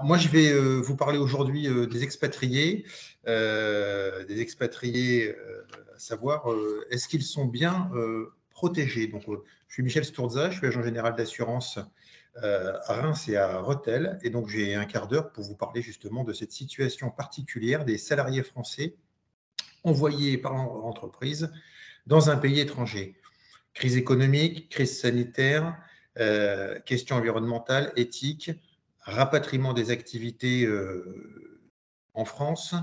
Moi, je vais vous parler aujourd'hui des expatriés, à savoir, est-ce qu'ils sont bien protégés? Donc, je suis Michel Stourza, je suis agent général d'assurance à Reims et à Rethel, et donc j'ai un quart d'heure pour vous parler justement de cette situation particulière des salariés français envoyés par l'entreprise dans un pays étranger. Crise économique, crise sanitaire, questions environnementales, éthiques, rapatriement des activités en France.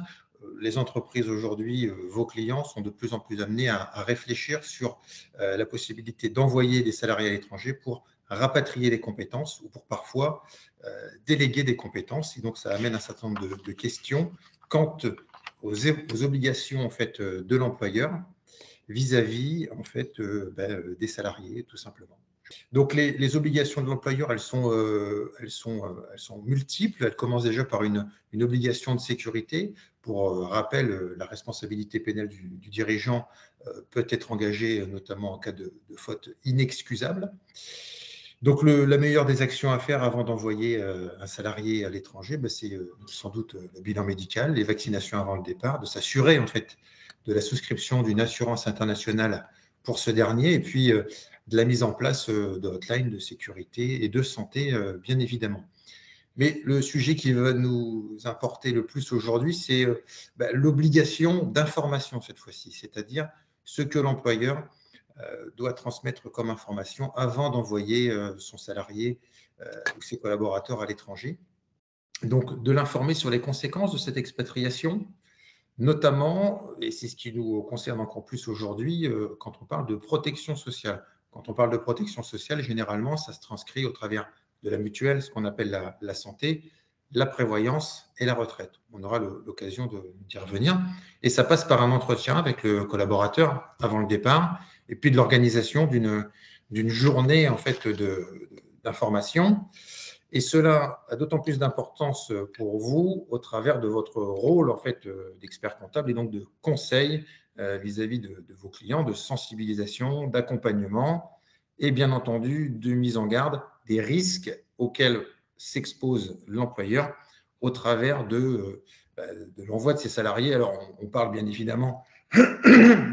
Les entreprises aujourd'hui, vos clients, sont de plus en plus amenés à réfléchir sur la possibilité d'envoyer des salariés à l'étranger pour rapatrier des compétences ou pour parfois déléguer des compétences. Et donc, ça amène un certain nombre de questions quant aux obligations en fait, de l'employeur vis-à-vis en fait, des salariés, tout simplement. Donc, les obligations de l'employeur, elles sont multiples. Elles commencent déjà par une obligation de sécurité. Pour rappel, la responsabilité pénale du dirigeant peut être engagée, notamment en cas de faute inexcusable. Donc, la meilleure des actions à faire avant d'envoyer un salarié à l'étranger, c'est sans doute le bilan médical, les vaccinations avant le départ, de s'assurer en fait de la souscription d'une assurance internationale pour ce dernier, et puis de la mise en place de hotlines de sécurité et de santé, bien évidemment. Mais le sujet qui va nous importer le plus aujourd'hui, c'est l'obligation d'information cette fois-ci, c'est-à-dire ce que l'employeur doit transmettre comme information avant d'envoyer son salarié ou ses collaborateurs à l'étranger. Donc, de l'informer sur les conséquences de cette expatriation, notamment, et c'est ce qui nous concerne encore plus aujourd'hui, quand on parle de protection sociale. Quand on parle de protection sociale, généralement, ça se transcrit au travers de la mutuelle, ce qu'on appelle la santé, la prévoyance et la retraite. On aura l'occasion d'y revenir. Et ça passe par un entretien avec le collaborateur avant le départ, et puis de l'organisation d'une journée en fait, d'information. Et cela a d'autant plus d'importance pour vous au travers de votre rôle en fait, d'expert comptable et donc de conseil vis-à-vis de vos clients, de sensibilisation, d'accompagnement et bien entendu de mise en garde des risques auxquels s'expose l'employeur au travers de l'envoi de ses salariés. Alors, on parle bien évidemment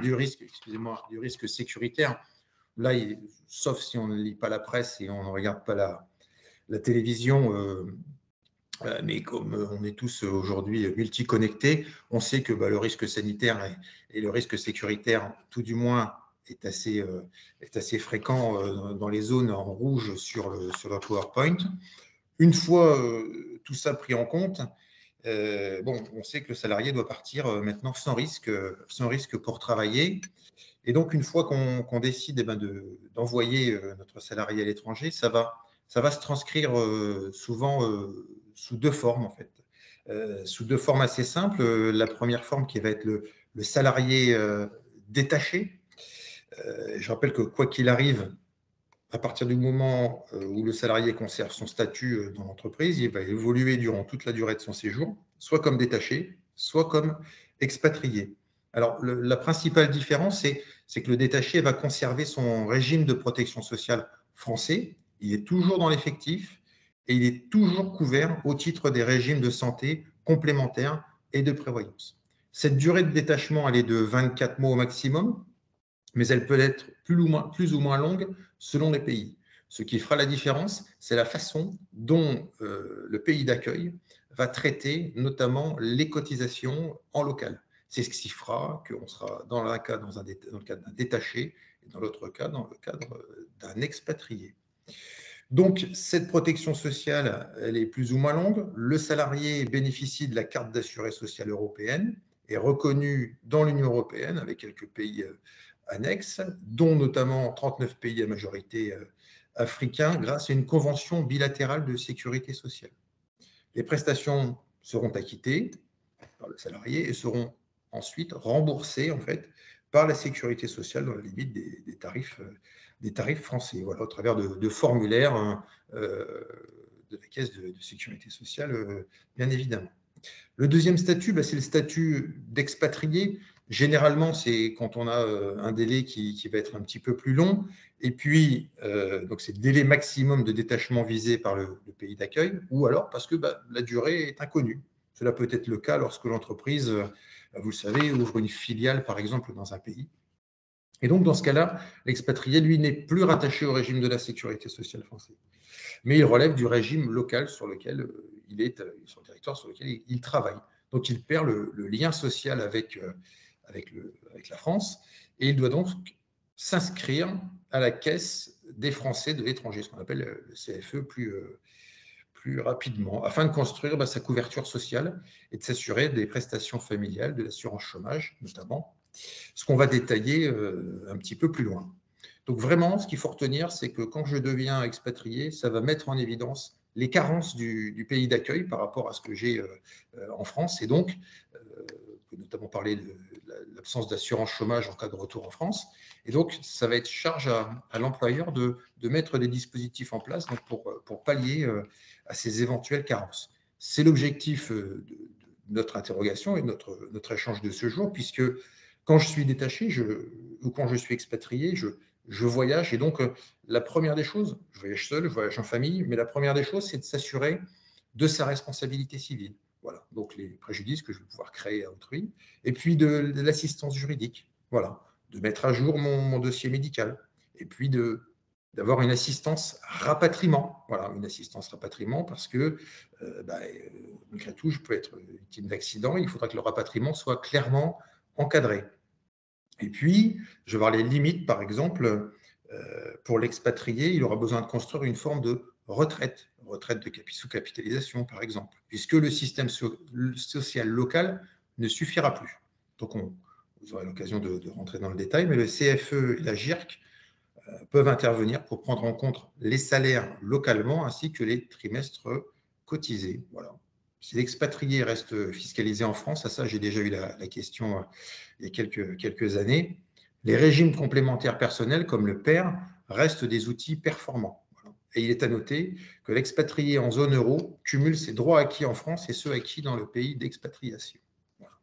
du risque, excusez-moi, du risque sécuritaire. Là, sauf si on ne lit pas la presse et on ne regarde pas la télévision, mais comme on est tous aujourd'hui multiconnectés, on sait que le risque sanitaire et le risque sécuritaire, tout du moins, est assez fréquent dans les zones en rouge sur le PowerPoint. Une fois tout ça pris en compte, on sait que le salarié doit partir maintenant sans risque pour travailler. Et donc, une fois qu'on décide d'envoyer notre salarié à l'étranger, ça va se transcrire souvent sous deux formes, en fait. Sous deux formes assez simples. La première forme qui va être le salarié détaché. Je rappelle que quoi qu'il arrive, à partir du moment où le salarié conserve son statut dans l'entreprise, il va évoluer durant toute la durée de son séjour, soit comme détaché, soit comme expatrié. Alors, la principale différence, c'est que le détaché va conserver son régime de protection sociale français. Il est toujours dans l'effectif et il est toujours couvert au titre des régimes de santé complémentaires et de prévoyance. Cette durée de détachement, elle est de 24 mois au maximum, mais elle peut être plus ou moins longue selon les pays. Ce qui fera la différence, c'est la façon dont le pays d'accueil va traiter notamment les cotisations en local. C'est ce qui fera qu'on sera dans le cadre d'un détaché et dans l'autre cas, dans le cadre d'un expatrié. Donc, cette protection sociale, elle est plus ou moins longue. Le salarié bénéficie de la carte d'assuré sociale européenne, est reconnu dans l'Union européenne avec quelques pays annexes, dont notamment 39 pays à majorité africains, grâce à une convention bilatérale de sécurité sociale. Les prestations seront acquittées par le salarié et seront ensuite remboursées en fait, par la sécurité sociale dans la limite des tarifs français, voilà, au travers de formulaires de la caisse de sécurité sociale, bien évidemment. Le deuxième statut, c'est le statut d'expatrié. Généralement, c'est quand on a un délai qui va être un petit peu plus long Et puis, donc c'est le délai maximum de détachement visé par le pays d'accueil, ou alors parce que la durée est inconnue. Cela peut être le cas lorsque l'entreprise, vous le savez, ouvre une filiale, par exemple, dans un pays. Et donc, dans ce cas-là, l'expatrié, lui, n'est plus rattaché au régime de la sécurité sociale français, mais il relève du régime local sur lequel il est, sur le territoire sur lequel il travaille. Donc, il perd le lien social avec la France, et il doit donc s'inscrire à la caisse des Français de l'étranger, ce qu'on appelle le CFE plus rapidement, afin de construire sa couverture sociale et de s'assurer des prestations familiales, de l'assurance chômage notamment, ce qu'on va détailler un petit peu plus loin. Donc vraiment, ce qu'il faut retenir, c'est que quand je deviens expatrié, ça va mettre en évidence les carences du pays d'accueil par rapport à ce que j'ai en France. Et donc, on peut notamment parler de l'absence d'assurance chômage en cas de retour en France. Et donc, ça va être charge à l'employeur de mettre des dispositifs en place donc pour pallier à ces éventuelles carences. C'est l'objectif de notre interrogation et notre échange de ce jour, puisque quand je suis détaché ou quand je suis expatrié, je voyage. Et donc, la première des choses, je voyage seul, je voyage en famille, mais la première des choses, c'est de s'assurer de sa responsabilité civile. Voilà, donc les préjudices que je vais pouvoir créer à autrui, et puis de l'assistance juridique, voilà, de mettre à jour mon dossier médical, et puis d'avoir une assistance rapatriement, voilà, une assistance rapatriement parce que, malgré tout, je peux être victime d'accident, il faudra que le rapatriement soit clairement encadré. Et puis, je vais voir les limites, par exemple, pour l'expatrié, il aura besoin de construire une forme de retraite de sous-capitalisation, par exemple, puisque le système social local ne suffira plus. Donc, vous aurez l'occasion de rentrer dans le détail, mais le CFE et la GIRC peuvent intervenir pour prendre en compte les salaires localement ainsi que les trimestres cotisés. Voilà. Si l'expatrié reste fiscalisé en France, à ça j'ai déjà eu la question il y a quelques années, les régimes complémentaires personnels comme le PER restent des outils performants. Voilà. Et il est à noter que l'expatrié en zone euro cumule ses droits acquis en France et ceux acquis dans le pays d'expatriation. Voilà.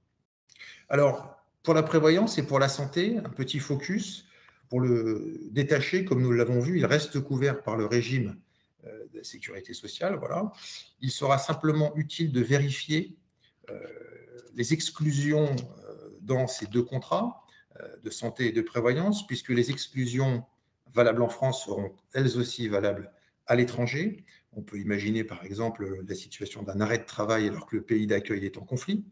Alors, pour la prévoyance et pour la santé, un petit focus. Pour le détaché, comme nous l'avons vu, il reste couvert par le régime de la sécurité sociale. Voilà. Il sera simplement utile de vérifier les exclusions dans ces deux contrats de santé et de prévoyance, puisque les exclusions valables en France seront elles aussi valables à l'étranger. On peut imaginer par exemple la situation d'un arrêt de travail alors que le pays d'accueil est en conflit,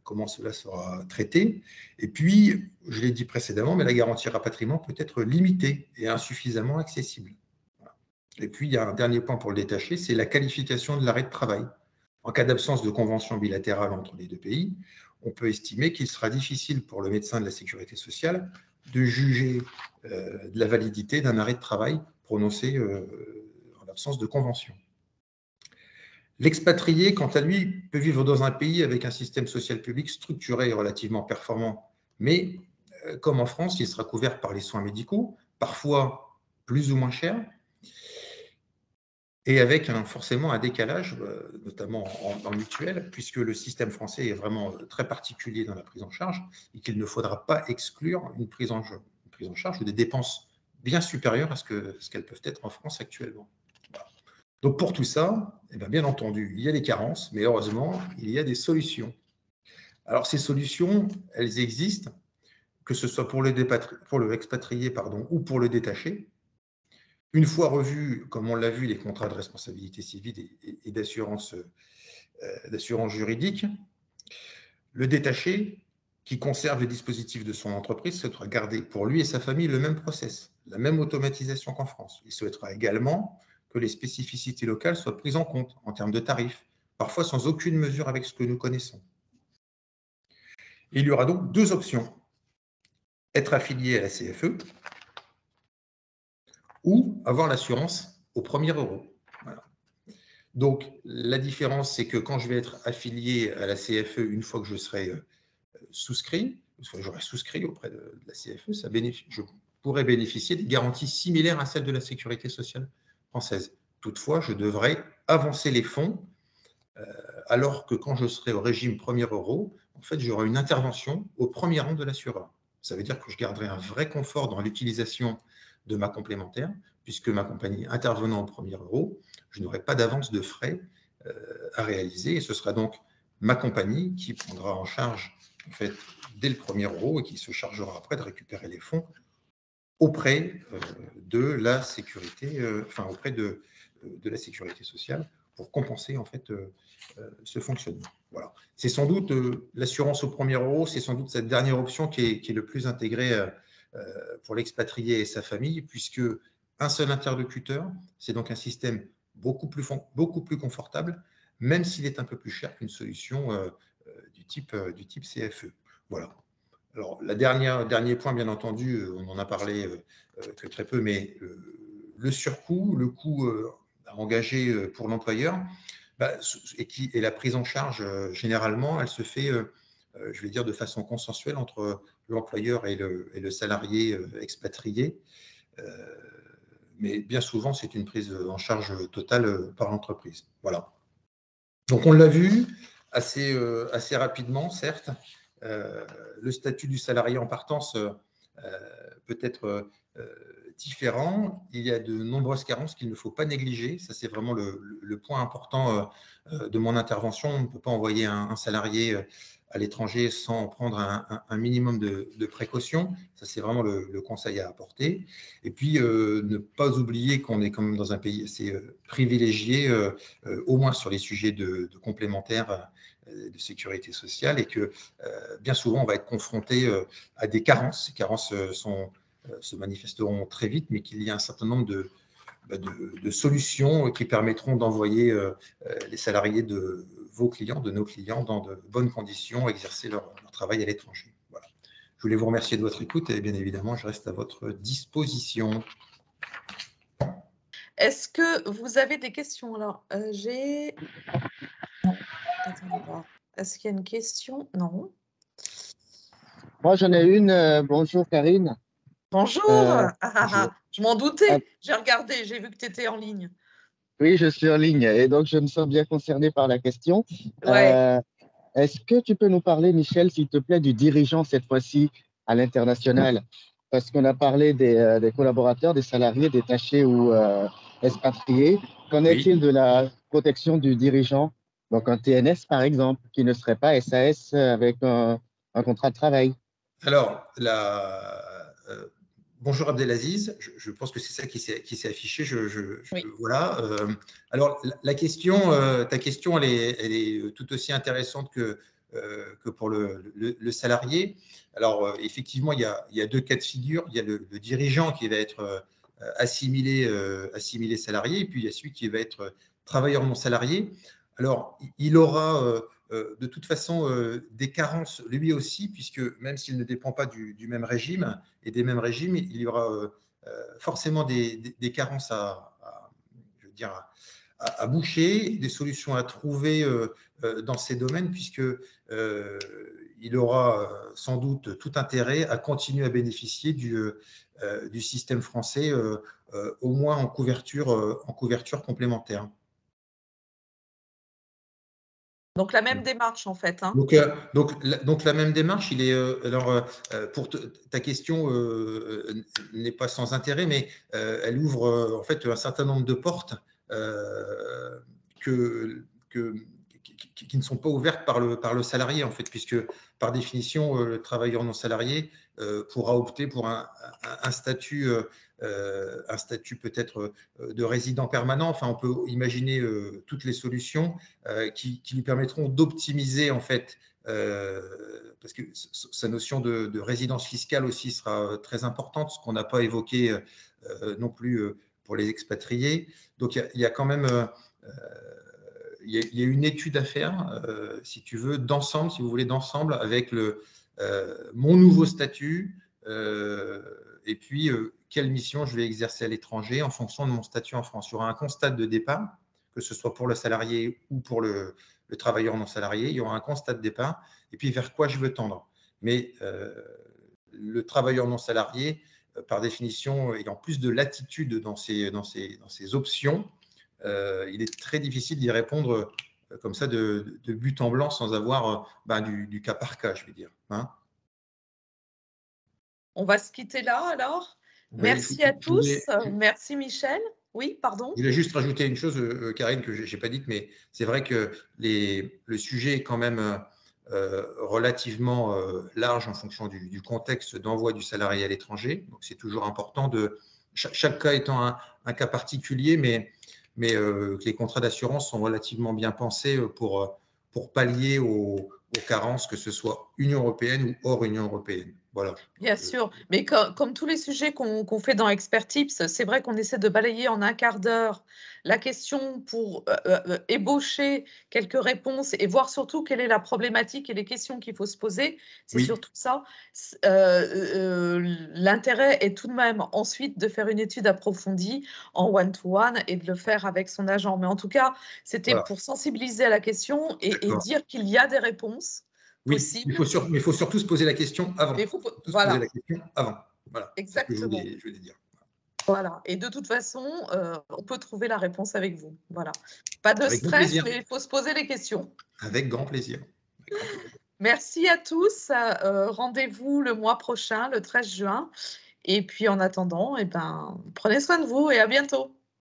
comment cela sera traité. Et puis, je l'ai dit précédemment, mais la garantie rapatriement peut être limitée et insuffisamment accessible. Voilà. Et puis, il y a un dernier point pour le détacher, c'est la qualification de l'arrêt de travail. En cas d'absence de convention bilatérale entre les deux pays, on peut estimer qu'il sera difficile pour le médecin de la sécurité sociale de juger de la validité d'un arrêt de travail prononcé en l'absence de convention. L'expatrié, quant à lui, peut vivre dans un pays avec un système social public structuré et relativement performant, mais comme en France, il sera couvert par les soins médicaux, parfois plus ou moins chers, et avec forcément un décalage, notamment dans le mutuel, puisque le système français est vraiment très particulier dans la prise en charge et qu'il ne faudra pas exclure une prise en charge ou des dépenses bien supérieures à ce qu'elles peuvent être en France actuellement. Voilà. Donc pour tout ça, bien entendu, il y a des carences, mais heureusement, il y a des solutions. Alors ces solutions, elles existent, que ce soit pour le expatrié ou pour le détaché. Une fois revus, comme on l'a vu, les contrats de responsabilité civile et d'assurance juridique, le détaché, qui conserve les dispositifs de son entreprise, souhaitera garder pour lui et sa famille le même process, la même automatisation qu'en France. Il souhaitera également que les spécificités locales soient prises en compte en termes de tarifs, parfois sans aucune mesure avec ce que nous connaissons. Il y aura donc deux options. Être affilié à la CFE ou avoir l'assurance au premier euro. Voilà. Donc, la différence, c'est que quand je vais être affilié à la CFE, une fois que je serai souscrit, j'aurai souscrit auprès de la CFE, je pourrai bénéficier des garanties similaires à celles de la sécurité sociale française. Toutefois, je devrais avancer les fonds, alors que quand je serai au régime premier euro, en fait, j'aurai une intervention au premier rang de l'assureur. Ça veut dire que je garderai un vrai confort dans l'utilisation de ma complémentaire, puisque ma compagnie intervenant au premier euro, je n'aurai pas d'avance de frais à réaliser, et ce sera donc ma compagnie qui prendra en charge, en fait, dès le premier euro, et qui se chargera après de récupérer les fonds auprès de la sécurité, auprès de la sécurité sociale, pour compenser en fait ce fonctionnement. Voilà. C'est sans doute l'assurance au premier euro, c'est sans doute cette dernière option qui est le plus intégrée pour l'expatrié et sa famille, puisque un seul interlocuteur, c'est donc un système beaucoup plus confortable, même s'il est un peu plus cher qu'une solution du type CFE. Voilà. Alors, dernier point, bien entendu, on en a parlé très peu, mais le surcoût, le coût à engager pour l'employeur, et la prise en charge, généralement, elle se fait, je vais dire, de façon consensuelle entre l'employeur et le salarié expatrié. Mais bien souvent, c'est une prise en charge totale par l'entreprise. Voilà. Donc, on l'a vu assez rapidement, certes. Le statut du salarié en partance peut être différent. Il y a de nombreuses carences qu'il ne faut pas négliger. Ça, c'est vraiment le point important de mon intervention. On ne peut pas envoyer un salarié à l'étranger sans prendre un minimum de précautions. Ça, c'est vraiment le conseil à apporter. Et puis, ne pas oublier qu'on est quand même dans un pays assez privilégié, au moins sur les sujets de complémentaires de sécurité sociale, et que bien souvent, on va être confronté à des carences. Ces carences se manifesteront très vite, mais qu'il y a un certain nombre de solutions qui permettront d'envoyer les salariés de vos clients, de nos clients, dans de bonnes conditions, exercer leur travail à l'étranger. Voilà. Je voulais vous remercier de votre écoute, et bien évidemment, je reste à votre disposition. Est-ce que vous avez des questions? Alors, j'ai non, attendez voir. Est-ce qu'il y a une question? Non. Moi, j'en ai une. Bonjour, Karine. Bonjour! Euh, je- Je m'en ah, doutais. J'ai regardé, j'ai vu que tu étais en ligne. oui, je suis en ligne et donc je me sens bien concerné par la question. Ouais. Est-ce que tu peux nous parler, Michel, s'il te plaît, du dirigeant cette fois-ci à l'international? Parce qu'on a parlé des collaborateurs, des salariés détachés ou expatriés. Qu'en Oui. est-il de la protection du dirigeant? Donc un TNS, par exemple, qui ne serait pas SAS avec un contrat de travail. Alors, bonjour Abdelaziz, je pense que c'est ça qui s'est affiché. Oui. Voilà. Alors, ta question, elle est tout aussi intéressante que pour le salarié. Alors, effectivement, il y a deux cas de figure. Il y a le dirigeant qui va être assimilé salarié, et puis il y a celui qui va être travailleur non salarié. Alors, il aura de toute façon des carences lui aussi, puisque même s'il ne dépend pas du même régime et des mêmes régimes, il y aura forcément des carences je veux dire, à boucher, des solutions à trouver dans ces domaines, puisque il aura sans doute tout intérêt à continuer à bénéficier du système français, au moins en couverture complémentaire. Donc la même démarche, en fait, hein? Donc la même démarche, alors pour ta question n'est pas sans intérêt, mais elle ouvre en fait un certain nombre de portes que, que- qui ne sont pas ouvertes par le salarié, en fait, puisque par définition, le travailleur non salarié pourra opter pour un statut, peut-être de résident permanent. Enfin, on peut imaginer toutes les solutions qui lui permettront d'optimiser, en fait, parce que sa notion de résidence fiscale aussi sera très importante, ce qu'on n'a pas évoqué non plus pour les expatriés. Donc, il y a quand même il y a une étude à faire, si tu veux, d'ensemble, si vous voulez, d'ensemble, avec mon nouveau statut, et puis quelle mission je vais exercer à l'étranger en fonction de mon statut en France. Il y aura un constat de départ, que ce soit pour le salarié ou pour le travailleur non salarié. Il y aura un constat de départ, et puis vers quoi je veux tendre. Mais le travailleur non salarié, par définition, ayant plus de latitude dans ses options, il est très difficile d'y répondre comme ça de but en blanc, sans avoir du cas par cas, je vais dire. Hein. On va se quitter là, alors. Merci à tous. Merci Michel. Oui, pardon. Je voulais juste rajouter une chose, Karine, que je n'ai pas dite, mais c'est vrai que le sujet est quand même relativement large en fonction du contexte d'envoi du salarié à l'étranger. Donc, c'est toujours important chaque cas étant un cas particulier, mais que les contrats d'assurance sont relativement bien pensés pour pallier aux carences, que ce soit Union européenne ou hors Union européenne. Voilà. Bien sûr, mais comme tous les sujets qu'on fait dans Expert Tips, c'est vrai qu'on essaie de balayer en un quart d'heure la question pour ébaucher quelques réponses et voir surtout quelle est la problématique et les questions qu'il faut se poser. C'est Oui. surtout ça. L'intérêt est tout de même ensuite de faire une étude approfondie en one-to-one et de le faire avec son agent. Mais en tout cas, c'était pour sensibiliser à la question et dire qu'il y a des réponses. Oui, Possible. mais il faut surtout se poser la question avant. Voilà. Poser la question avant. Voilà. Exactement. C'est ce que je voulais dire. Voilà. Et de toute façon, on peut trouver la réponse avec vous. Voilà. Pas de Avec grand stress, plaisir. mais il faut se poser les questions. Avec grand plaisir. Merci à tous. Rendez-vous le mois prochain, le 13 juin. Et puis en attendant, prenez soin de vous et à bientôt.